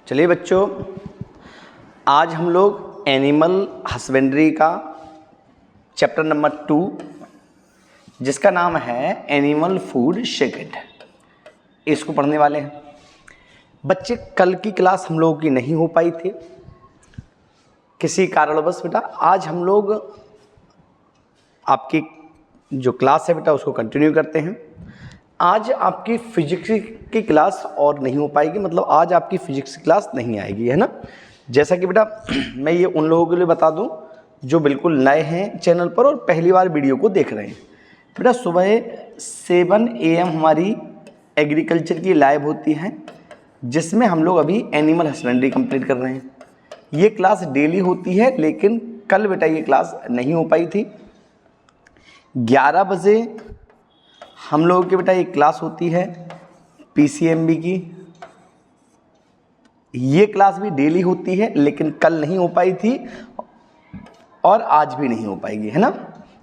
चलिए बच्चों, आज हम लोग एनिमल हस्बेंड्री का चैप्टर नंबर 2 जिसका नाम है एनिमल फूड सेक्रेट, इसको पढ़ने वाले हैं। बच्चे, कल की क्लास हम लोगों की नहीं हो पाई थी किसी कारणवश। बेटा आज हम लोग आपकी जो क्लास है बेटा उसको कंटिन्यू करते हैं। आज आपकी फिजिक्स की क्लास और नहीं हो पाएगी, मतलब आज आपकी फिजिक्स की क्लास नहीं आएगी, है ना। जैसा कि बेटा मैं ये उन लोगों के लिए बता दूं जो बिल्कुल नए हैं चैनल पर और पहली बार वीडियो को देख रहे हैं। बेटा सुबह 7 AM हमारी एग्रीकल्चर की लाइव होती है, जिसमें हम लोग अभी एनिमल हस्बेंड्री कंप्लीट कर रहे हैं। ये क्लास डेली होती है, लेकिन कल बेटा ये क्लास नहीं हो पाई थी। 11 बजे हम लोगों की बेटा एक क्लास होती है PCMB की। ये क्लास भी डेली होती है, लेकिन कल नहीं हो पाई थी और आज भी नहीं हो पाएगी, है ना।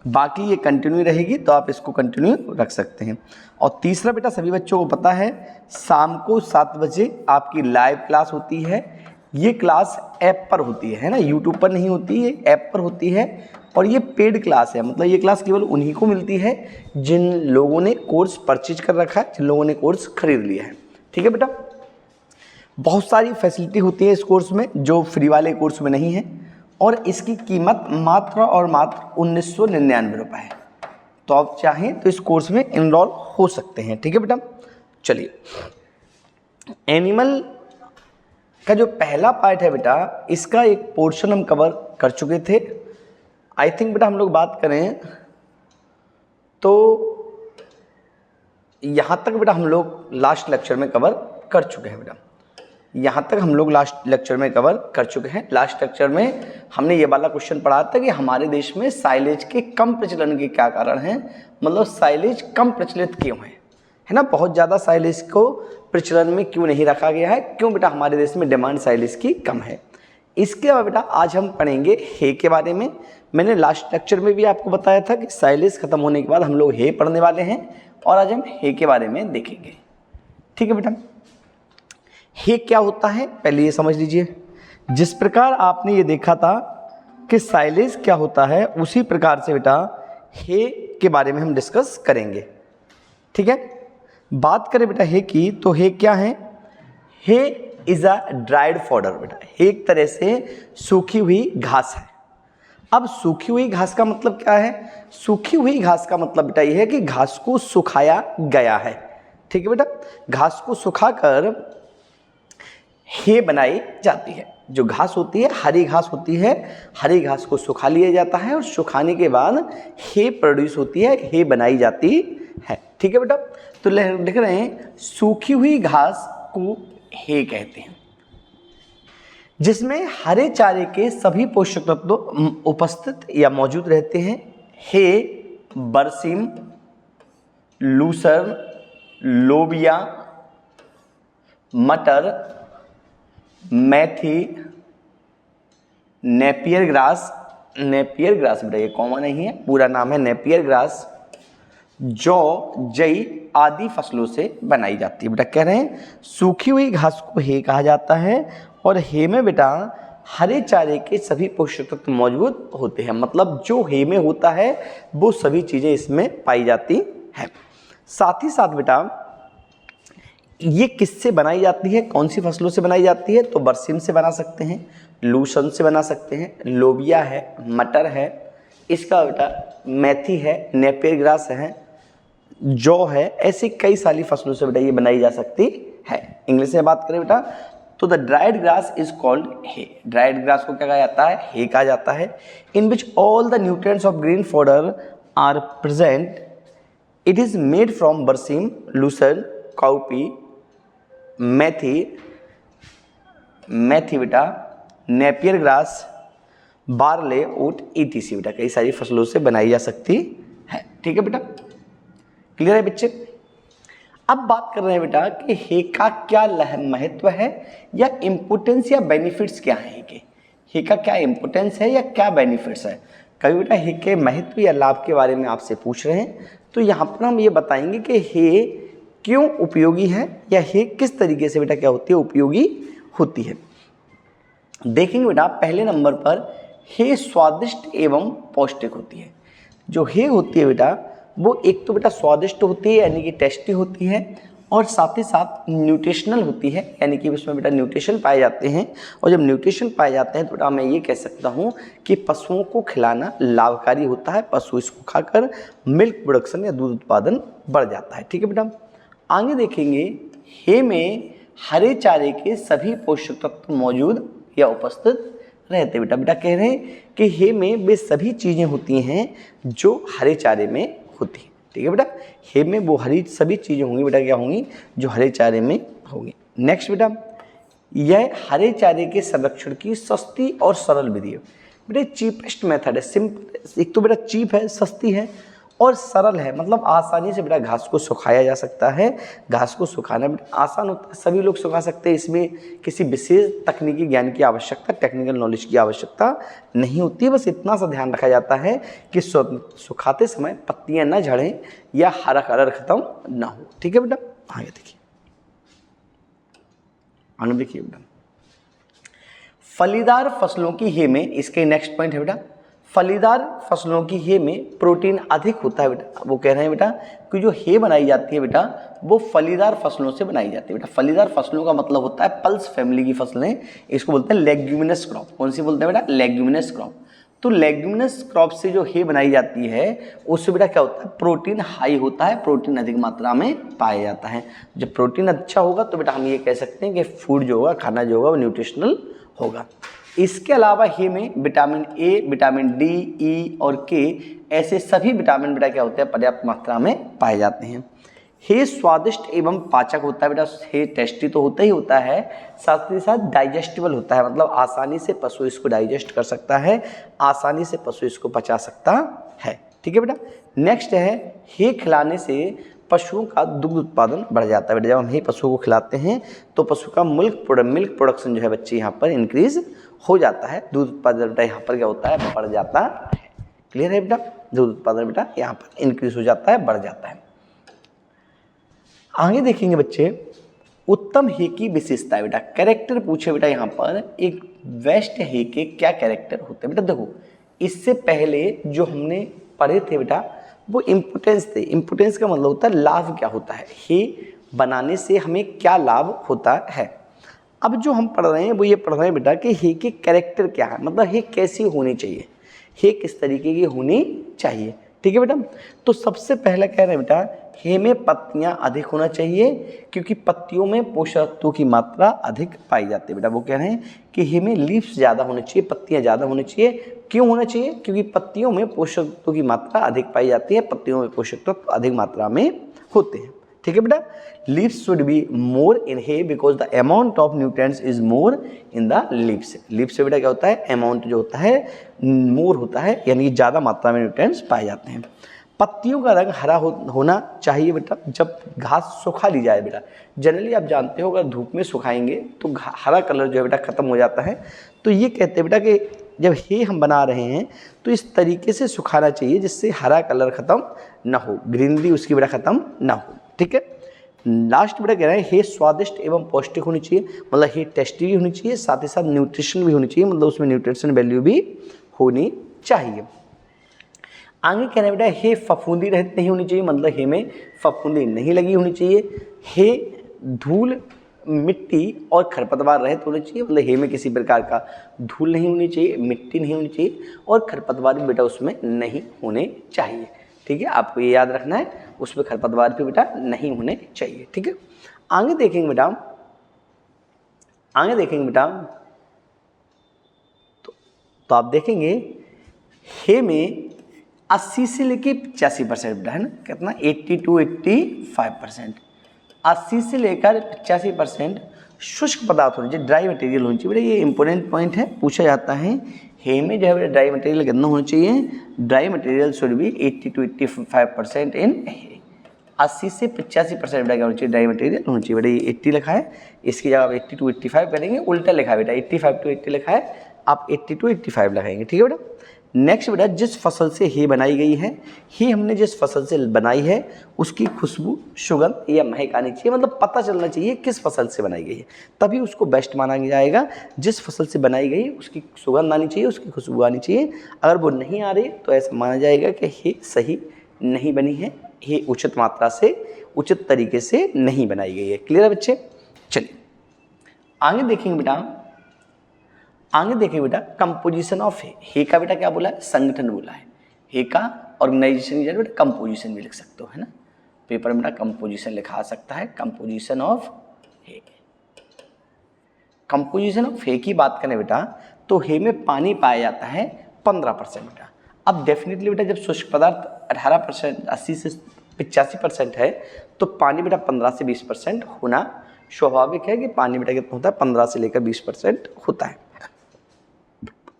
बाकी ये कंटिन्यू रहेगी, तो आप इसको कंटिन्यू रख सकते हैं। और तीसरा बेटा, सभी बच्चों को पता है शाम को 7 बजे आपकी लाइव क्लास होती है। ये क्लास ऐप पर होती है ना, यूट्यूब पर नहीं होती है, ऐप पर होती है। और ये पेड क्लास है, मतलब ये क्लास केवल उन्हीं को मिलती है जिन लोगों ने कोर्स परचेज कर रखा है, जिन लोगों ने कोर्स खरीद लिया है। ठीक है बेटा, बहुत सारी फैसिलिटी होती है इस कोर्स में जो फ्री वाले कोर्स में नहीं है, और इसकी कीमत मात्र और मात्र 1999 रुपये है। तो आप चाहें तो इस कोर्स में इनरोल हो सकते हैं। ठीक है बेटा, चलिए एनिमल का जो पहला पार्ट है बेटा, इसका एक पोर्शन हम कवर कर चुके थे। आई थिंक बेटा हम लोग बात करें तो यहाँ तक बेटा हम लोग लास्ट लेक्चर में कवर कर चुके हैं। बेटा यहाँ तक हम लोग लास्ट लेक्चर में कवर कर चुके हैं। लास्ट लेक्चर में हमने ये वाला क्वेश्चन पढ़ा था कि हमारे देश में साइलेज के कम प्रचलन के क्या कारण हैं, मतलब साइलेज कम प्रचलित क्यों है ना। बहुत ज़्यादा साइलेज को प्रचलन में क्यों नहीं रखा गया है, क्यों बेटा हमारे देश में डिमांड साइलेज की कम है। इसके बाद बेटा आज हम पढ़ेंगे हे के बारे में। मैंने लास्ट लेक्चर में भी आपको बताया था कि साइलेज खत्म होने के बाद हम लोग हे पढ़ने वाले हैं, और आज हम हे के बारे में देखेंगे। ठीक है बेटा, हे क्या होता है पहले ये समझ लीजिए। जिस प्रकार आपने ये देखा था कि साइलेज क्या होता है, उसी प्रकार से बेटा हे के बारे में हम डिस्कस करेंगे। ठीक है, बात करें बेटा हे की, तो हे क्या है। हे इज अ ड्राइड फॉडर। बेटा हे एक तरह से सूखी हुई घास है। अब सूखी हुई घास का मतलब क्या है। सूखी हुई घास का मतलब बेटा ये है कि घास को सुखाया गया है। ठीक है बेटा, घास को सुखाकर हे बनाई जाती है। जो घास होती है हरी घास होती है, हरी घास को सुखा लिया जाता है और सुखाने के बाद हे प्रोड्यूस होती है, हे बनाई जाती है। ठीक है बेटा, तो लिख रहे हैं सूखी हुई घास को हे कहते हैं, जिसमें हरे चारे के सभी पोषक तत्व उपस्थित या मौजूद रहते हैं। हे बरसीम, लूसर्न, लोबिया, मटर, मेथी, नेपियर ग्रास बेटा ये कॉमन नहीं है, पूरा नाम है नेपियर ग्रास, जौ, जई आदि फसलों से बनाई जाती है। बेटा कह रहे हैं सूखी हुई घास को हे कहा जाता है, और हे में बेटा हरे चारे के सभी पोषक तत्व मौजूद होते हैं। मतलब जो हे में होता है वो सभी चीज़ें इसमें पाई जाती हैं। साथ ही साथ बेटा ये किससे बनाई जाती है, कौन सी फसलों से बनाई जाती है, तो बरसीम से बना सकते हैं, लूसन से बना सकते हैं, लोबिया है, मटर है, इसका बेटा मेथी है, नेपियर ग्रास है, जौ है, ऐसी कई सारी फसलों से बेटा ये बनाई जा सकती है। इंग्लिश में बात करें बेटा तो the dried grass is called hay. Dried grass को क्या कहा जाता है, हे कहा जाता है। In which all the nutrients of green fodder are present. It is made from berseem, lucerne, cowpea, methi बेटा, Napier grass, barley, oat, ETC बेटा कई सारी फसलों से बनाई जा सकती है। ठीक है बेटा, क्लियर है बच्चे। अब बात कर रहे हैं बेटा कि हे का क्या महत्व है या इम्पोर्टेंस या बेनिफिट्स क्या है। हे का क्या इम्पोर्टेंस है या क्या बेनिफिट्स है। कभी बेटा हे के महत्व या लाभ के बारे में आपसे पूछ रहे हैं, तो यहाँ पर हम ये बताएंगे कि हे क्यों उपयोगी है, या हे किस तरीके से बेटा क्या होती है उपयोगी होती है। देखेंगे बेटा पहले नंबर पर हे स्वादिष्ट एवं पौष्टिक होती है। जो हे होती है बेटा वो एक तो बेटा स्वादिष्ट होती है यानी कि टेस्टी होती है, और साथ ही साथ न्यूट्रिशनल होती है यानी कि उसमें बेटा न्यूट्रिशन पाए जाते हैं। और जब न्यूट्रिशन पाए जाते हैं तो बेटा मैं ये कह सकता हूँ कि पशुओं को खिलाना लाभकारी होता है। पशु इसको खाकर मिल्क प्रोडक्शन या दूध उत्पादन बढ़ जाता है। ठीक है बेटा, आगे देखेंगे हे में हरे चारे के सभी पोषक तत्व मौजूद या उपस्थित रहते। बेटा कह रहे हैं कि हे में वे सभी चीज़ें होती हैं जो हरे चारे में होती हैं। ठीक है बेटा, हे में वो हरी सभी चीज़ें होंगी बेटा, क्या होंगी, जो हरे चारे में होंगी। नेक्स्ट बेटा, यह हरे चारे के संरक्षण की सस्ती और सरल विधि है। बेटा चीपेस्ट मेथड है, सिंपल, एक तो बेटा चीप है, सस्ती है और सरल है, मतलब आसानी से बेटा घास को सुखाया जा सकता है। घास को सुखाना बेटा आसान होता है, सभी लोग सुखा सकते हैं, इसमें किसी विशेष तकनीकी ज्ञान की आवश्यकता, टेक्निकल नॉलेज की आवश्यकता नहीं होती है। बस इतना सा ध्यान रखा जाता है कि सुखाते समय पत्तियां न झड़ें या हरा कलर खत्म ना हो। ठीक है बेटा, आगे देखिए, आगे देखिए बेटा, फलीदार फसलों की हे में, इसके नेक्स्ट पॉइंट है बेटा, फलीदार फसलों की हे में प्रोटीन अधिक होता है बेटा। वो कह रहे हैं बेटा कि जो हे बनाई जाती है बेटा वो फलीदार फसलों से बनाई जाती है। बेटा फलीदार फसलों का मतलब होता है पल्स फैमिली की फसलें, इसको बोलते हैं लेग्यूमिनस क्रॉप। कौन सी बोलते हैं बेटा, लेग्यूमिनस क्रॉप। तो लेग्यूमिनस क्रॉप से जो हे बनाई जाती है उससे बेटा क्या होता है, प्रोटीन हाई होता है, प्रोटीन अधिक मात्रा में पाया जाता है। जब प्रोटीन अच्छा होगा तो बेटा हम ये कह सकते हैं कि फूड जो होगा, खाना जो होगा वो न्यूट्रिशनल होगा। इसके अलावा हे में विटामिन ए, विटामिन डी, ई और के ऐसे सभी विटामिन बेटा क्या होते हैं, पर्याप्त मात्रा में पाए जाते हैं। हे स्वादिष्ट एवं पाचक होता है बेटा, हे टेस्टी तो होता ही होता है, साथ ही साथ डाइजेस्टिबल होता है, मतलब आसानी से पशु इसको डाइजेस्ट कर सकता है, आसानी से पशु इसको पचा सकता है। ठीक है बेटा, नेक्स्ट है हे खिलाने से पशुओं का दुग्ध उत्पादन बढ़ जाता है। बेटा जब हम हे पशुओं को खिलाते हैं तो पशु का मिल्क प्रोडक्शन जो है बच्चे यहाँ पर इंक्रीज हो जाता है, दूध उत्पादन बेटा यहाँ पर क्या होता है, बढ़ जाता है। क्लियर है बेटा, दूध उत्पादन बेटा यहाँ पर इंक्रीज हो जाता है, बढ़ जाता है। आगे देखेंगे बच्चे उत्तम हे की विशेषता है। बेटा कैरेक्टर पूछे बेटा यहाँ पर, एक बेस्ट हे के क्या कैरेक्टर होते हैं। बेटा देखो इससे पहले जो हमने पढ़े थे बेटा वो इम्पोर्टेंस थे। इम्पोर्टेंस का मतलब होता है लाभ क्या होता है, हे बनाने से हमें क्या लाभ होता है। अब जो हम पढ़ रहे हैं वो ये पढ़ रहे हैं बेटा कि हे के कैरेक्टर क्या है, मतलब हे कैसी होनी चाहिए, हे किस तरीके की होनी चाहिए। ठीक है बेटा, तो सबसे पहले कह रहे हैं बेटा हे में पत्तियां अधिक होना चाहिए, क्योंकि पत्तियों में पोषक तत्वों की मात्रा अधिक पाई जाती है। बेटा वो कह रहे हैं कि हे में लीव्स ज़्यादा होने चाहिए, पत्तियां ज़्यादा होनी चाहिए। क्यों होना चाहिए, क्योंकि पत्तियों में पोषक तत्वों की मात्रा अधिक पाई जाती है, पत्तियों में पोषक तत्व अधिक मात्रा में होते हैं। ठीक है बेटा, leaves should be more in hay because the amount of nutrients is more in the leaves। leaves से बेटा क्या होता है, अमाउंट जो होता है मोर होता है, यानी कि ज़्यादा मात्रा में न्यूट्रिएंट्स पाए जाते हैं। पत्तियों का रंग हरा होना चाहिए बेटा जब घास सुखा ली जाए। बेटा जनरली आप जानते हो अगर धूप में सुखाएंगे तो हरा कलर जो है बेटा खत्म हो जाता है। तो ये कहते हैं बेटा कि जब हे हम बना रहे हैं तो इस तरीके से सुखाना चाहिए जिससे हरा कलर खत्म ना हो, ग्रीनरी उसकी बेटा खत्म ना हो। ठीक है, लास्ट बेटा कह रहे हैं हे स्वादिष्ट एवं पौष्टिक होनी चाहिए, मतलब हे टेस्टी भी होनी चाहिए, साथ ही साथ न्यूट्रिशन भी होनी चाहिए, मतलब उसमें न्यूट्रिशन वैल्यू भी होनी चाहिए। आगे कह रहे हैं बेटा हे फफूंदी रहित नहीं होनी चाहिए, मतलब हे में फफूंदी नहीं लगी होनी चाहिए। हे धूल, मिट्टी और खरपतवार रहित होनी चाहिए, मतलब हे में किसी प्रकार का धूल नहीं होनी चाहिए, मिट्टी नहीं होनी चाहिए और खरपतवार भी बेटा उसमें नहीं होने चाहिए। ठीक है, आपको ये याद रखना है, उसमें खरपतवार भी बेटा नहीं होने चाहिए। ठीक है, आगे देखेंगे बेटा, आगे देखेंगे बेटा तो आप देखेंगे हे में 80 से लेके 85% बेटा है ना, कितना 80 to 85%, 80 से लेकर 85% शुष्क पदार्थ होने चाहिए, ड्राई मटेरियल होनी चाहिए। बेटा ये इंपॉर्टेंट पॉइंट है, पूछा जाता है हे में जो है बेटा ड्राई मटेरियल कितना होना चाहिए, dry material should be 80 to 85% इन हे। 80 से 85% बेटा क्या होना चाहिए, ड्राई मटेरियल होना चाहिए। बेटा ये 80 लिखा है, इसकी जगह आप 80 to 85 करेंगे, उल्टा लिखा है बेटा 85 to 80 लिखा है, आप 80 to 85 लगाएंगे। ठीक है बेटा, नेक्स्ट बेटा, जिस फसल से हे बनाई गई है, हे हमने जिस फसल से बनाई है उसकी खुशबू, सुगंध या महक आनी चाहिए, मतलब पता चलना चाहिए किस फसल से बनाई गई है, तभी उसको बेस्ट माना जाएगा। जिस फसल से बनाई गई उसकी सुगंध आनी चाहिए, उसकी खुशबू आनी चाहिए। अगर वो नहीं आ रही तो ऐसा माना जाएगा कि हे सही नहीं बनी है, हे उचित मात्रा से, उचित तरीके से नहीं बनाई गई है। क्लियर है बच्चे? चलिए आगे देखेंगे बेटा, कंपोजिशन ऑफ हे का बेटा क्या बोला है? संगठन बोला है। हे का ऑर्गेनाइजेशन की जगह बेटा कंपोजिशन भी लिख सकते हो, है ना, पेपर में बेटा कंपोजिशन लिखा आ सकता है, composition of hay. Composition of hay की बात करें बेटा तो हे में पानी पाया जाता है 15% बेटा। अब डेफिनेटली बेटा जब शुष्क पदार्थ 18%, 80 से 85% है तो पानी बेटा 15 से 20% होना स्वाभाविक है कि पानी बेटा कितना होता है? 15 से लेकर 20% होता है।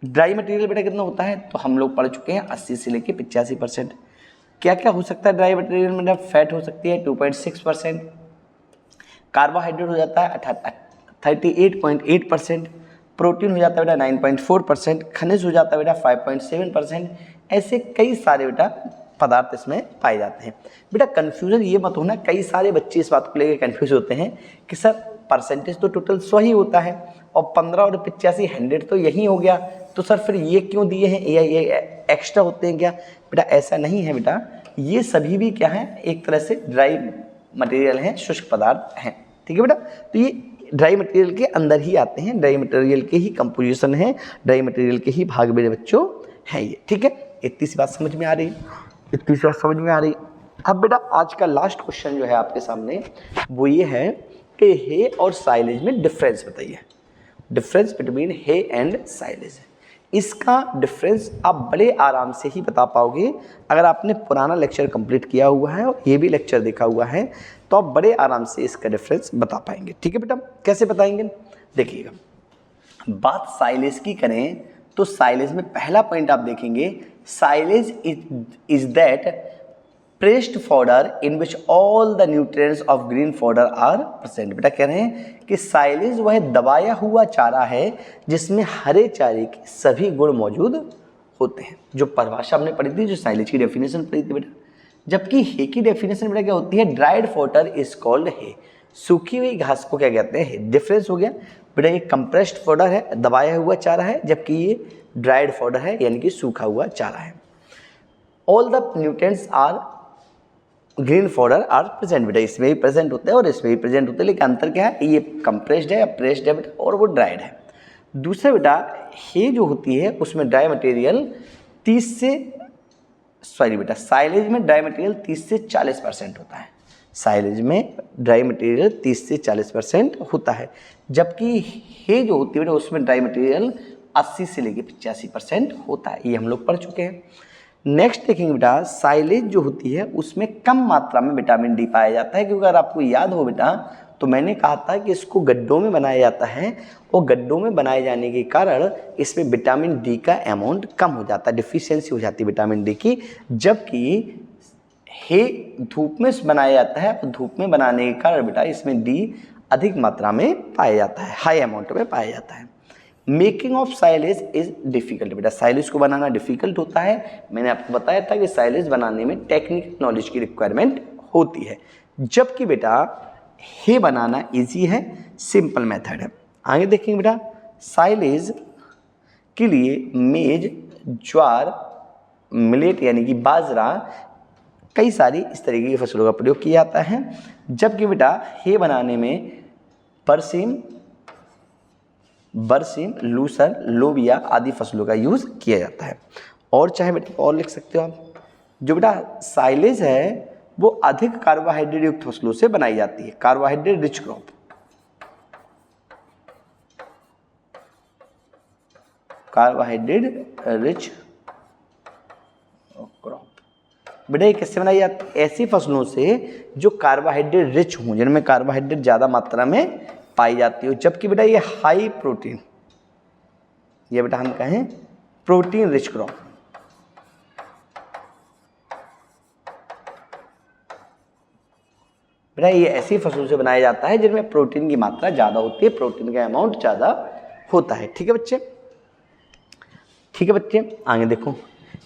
ड्राई मटेरियल बेटा कितना होता है? तो हम लोग पढ़ चुके हैं 80 से लेकर 85%। क्या क्या हो सकता है ड्राई मटेरियल में? बेटा फैट हो सकती है 2.6%, कार्बोहाइड्रेट हो जाता है 38.8%, प्रोटीन हो जाता है बेटा 9.4%, खनिज हो जाता है बेटा 5.7%। ऐसे कई सारे बेटा पदार्थ इसमें पाए जाते हैं। बेटा कन्फ्यूजन ये मत होना, कई सारे बच्चे इस बात को लेकर कन्फ्यूज होते हैं कि सर परसेंटेज तो टोटल 100 ही होता है और 15 और 85 100 तो यही हो गया, तो सर फिर ये क्यों दिए हैं, ये एक्स्ट्रा होते हैं क्या? बेटा ऐसा नहीं है बेटा, ये सभी भी क्या है? एक तरह से ड्राई मटेरियल हैं, शुष्क पदार्थ हैं। ठीक है बेटा, तो ये ड्राई मटेरियल के अंदर ही आते हैं, ड्राई मटेरियल के ही कंपोजिशन है, ड्राई मटेरियल के ही भाग मेरे बच्चों हैं ये। ठीक है, इतनी सी बात समझ में आ रही है? अब बेटा आज का लास्ट क्वेश्चन जो है आपके सामने वो ये है कि हे और साइलेज में डिफरेंस बताइए। Difference between hay and silage, इसका डिफरेंस आप बड़े आराम से ही बता पाओगे अगर आपने पुराना लेक्चर कंप्लीट किया हुआ है और ये भी लेक्चर देखा हुआ है, तो आप बड़े आराम से इसका डिफरेंस बता पाएंगे। ठीक है बेटा, कैसे बताएंगे? देखिएगा, बात साइलेज की करें तो साइलेज में पहला पॉइंट आप देखेंगे, silage is that pressed fodder in which all the nutrients of green fodder are present. बेटा कह रहे हैं कि साइलेज वह दबाया हुआ चारा है जिसमें हरे चारे के सभी गुण मौजूद होते हैं। जो परिभाषा हमने पढ़ी थी, जो साइलेज की डेफिनेशन पढ़ी थी बेटा, जबकि हे की डेफिनेशन बेटा क्या होती है? ड्राइड फॉडर इज कॉल्ड हे, सूखी हुई घास को क्या कहते हैं? हे। डिफरेंस हो गया बेटा, ये कंप्रेस्ड फॉडर है, दबाया हुआ चारा है, जबकि ये ड्राइड फॉडर है यानी कि सूखा हुआ चारा है। All the nutrients are green fodder are present, बेटा इसमें भी प्रेजेंट होते हैं और इसमें भी प्रेजेंट होते हैं, लेकिन अंतर क्या है? ये कंप्रेस्ड है या प्रेस्ड है बेटा, और वो ड्राइड है। दूसरा बेटा, हे जो होती है उसमें ड्राई मटेरियल 30 से बेटा साइलेज में ड्राई मटेरियल 30 से 40% होता है। साइलेज में ड्राई मटेरियल 30 से 40% होता है, जबकि हे जो होती है बेटा उसमें ड्राई मटेरियल 80 से लेकर 85% होता है। ये हम लोग पढ़ चुके हैं। नेक्स्ट देखेंगे बेटा, साइलेज जो होती है उसमें कम मात्रा में विटामिन डी पाया जाता है, क्योंकि अगर आपको याद हो बेटा तो मैंने कहा था कि इसको गड्ढों में बनाया जाता है और गड्ढों में बनाए जाने के कारण इसमें विटामिन डी का अमाउंट कम हो जाता है, डिफिशियंसी हो जाती है विटामिन डी की। जबकि हे धूप में बनाया जाता है और धूप में बनाने के कारण बेटा इसमें डी अधिक मात्रा में पाया जाता है, हाई अमाउंट में पाया जाता है। Making of silage is difficult, बेटा साइलेज को बनाना डिफिकल्ट होता है। मैंने आपको बताया था कि साइलेज बनाने में टेक्निकल नॉलेज की रिक्वायरमेंट होती है, जबकि बेटा हे बनाना इजी है, सिंपल मेथड है। आगे देखेंगे बेटा, साइलेज के लिए मेज, ज्वार, मिलेट यानी कि बाजरा, कई सारी इस तरीके की फसलों का प्रयोग किया जाता है, जबकि बेटा हे बनाने में बरसीम, लूसर, लोबिया आदि फसलों का यूज़ किया जाता है। और चाहे बेटा और लिख सकते हो आप, जो बेटा साइलेज है वो अधिक कार्बोहाइड्रेट युक्त फसलों से बनाई जाती है, carbohydrate rich crop. Carbohydrate rich crop बेटा ये किससे बनाई जाती है? ऐसी फसलों से जो कार्बोहाइड्रेट रिच हों, जिनमें कार्बोहाइड्रेट ज़्यादा मात्रा में पाई जाती हो, जबकि बेटा ये हाई प्रोटीन, ये बेटा हम कहें प्रोटीन रिच क्रॉप। बेटा ये ऐसी फसलों से बनाया जाता है जिनमें प्रोटीन की मात्रा ज़्यादा होती है, प्रोटीन का अमाउंट ज़्यादा होता है। ठीक है बच्चे, ठीक है बच्चे, आगे देखो,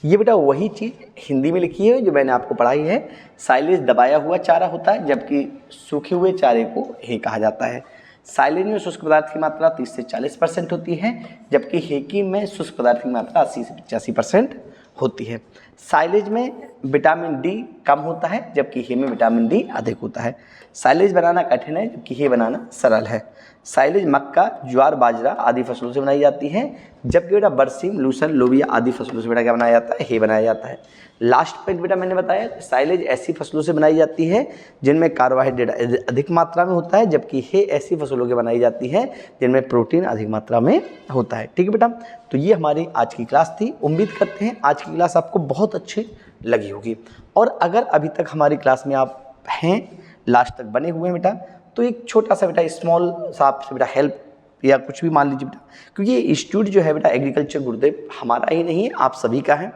ये बेटा वही चीज़ हिंदी में लिखी है जो मैंने आपको पढ़ाई है। साइलेज दबाया हुआ चारा होता है, जबकि सूखे हुए चारे को हे कहा जाता है। साइलेज में शुष्क पदार्थ की मात्रा 30 से 40% होती है, जबकि हेकी में शुष्क पदार्थ की मात्रा 80 से 85% होती है। साइलेज में विटामिन डी कम होता है, जबकि हे में विटामिन डी अधिक होता है। साइलेज बनाना कठिन है, जबकि हे बनाना सरल है। साइलेज मक्का, ज्वार, बाजरा आदि फसलों से बनाई जाती है, जबकि बेटा बरसीम, लूसन, लोबिया आदि फसलों से बेटा क्या बनाया जाता है, हे बनाया जाता है। लास्ट पॉइंट बेटा मैंने बताया, साइलेज ऐसी फसलों से बनाई जाती है जिनमें कार्बोहाइड्रेट अधिक मात्रा में होता है, जबकि हे ऐसी फसलों की बनाई जाती है जिनमें प्रोटीन अधिक मात्रा में होता है। ठीक है बेटा, तो ये हमारी आज की क्लास थी। उम्मीद करते हैं आज की क्लास आपको बहुत अच्छी लगी होगी, और अगर अभी तक हमारी क्लास में आप हैं, लास्ट तक बने हुए हैं बेटा, तो एक छोटा सा बेटा स्मॉल सा आपसे बेटा हेल्प या कुछ भी मान लीजिए बेटा, क्योंकि ये इंस्टीट्यूट जो है बेटा एग्रीकल्चर गुरुदेव हमारा ही नहीं है, आप सभी का है।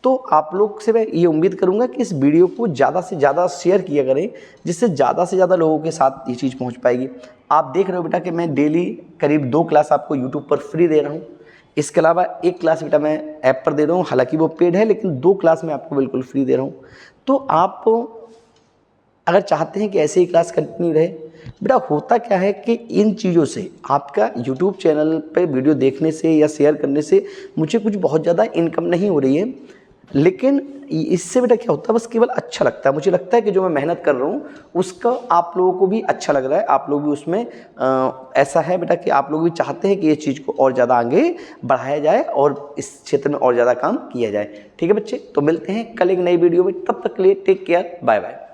तो आप लोग से मैं ये उम्मीद करूंगा कि इस वीडियो को ज़्यादा से ज़्यादा शेयर किया करें, जिससे ज़्यादा से ज़्यादा लोगों के साथ ये चीज़ पहुंच पाएगी। आप देख रहे हो बेटा कि मैं डेली करीब 2 क्लास आपको यूट्यूब पर फ्री दे रहा हूँ। इसके अलावा 1 क्लास बेटा मैं ऐप पर दे रहा हूँ, हालांकि वो पेड है, लेकिन 2 क्लास मैं आपको बिल्कुल फ्री दे रहा हूँ। तो आप अगर चाहते हैं कि ऐसे ही क्लास कंटिन्यू रहे, बेटा होता क्या है कि इन चीज़ों से आपका यूट्यूब चैनल पे वीडियो देखने से या शेयर करने से मुझे कुछ बहुत ज़्यादा इनकम नहीं हो रही है, लेकिन इससे बेटा क्या होता है, बस केवल अच्छा लगता है। मुझे लगता है कि जो मैं मेहनत कर रहा हूँ उसका आप लोगों को भी अच्छा लग रहा है, आप लोग भी उसमें ऐसा है बेटा कि आप लोग भी चाहते हैं कि ये चीज़ को और ज़्यादा आगे बढ़ाया जाए और इस क्षेत्र में और ज़्यादा काम किया जाए। ठीक है बच्चे, तो मिलते हैं कल एक नई वीडियो में, तब तक के लिए टेक केयर, बाय बाय।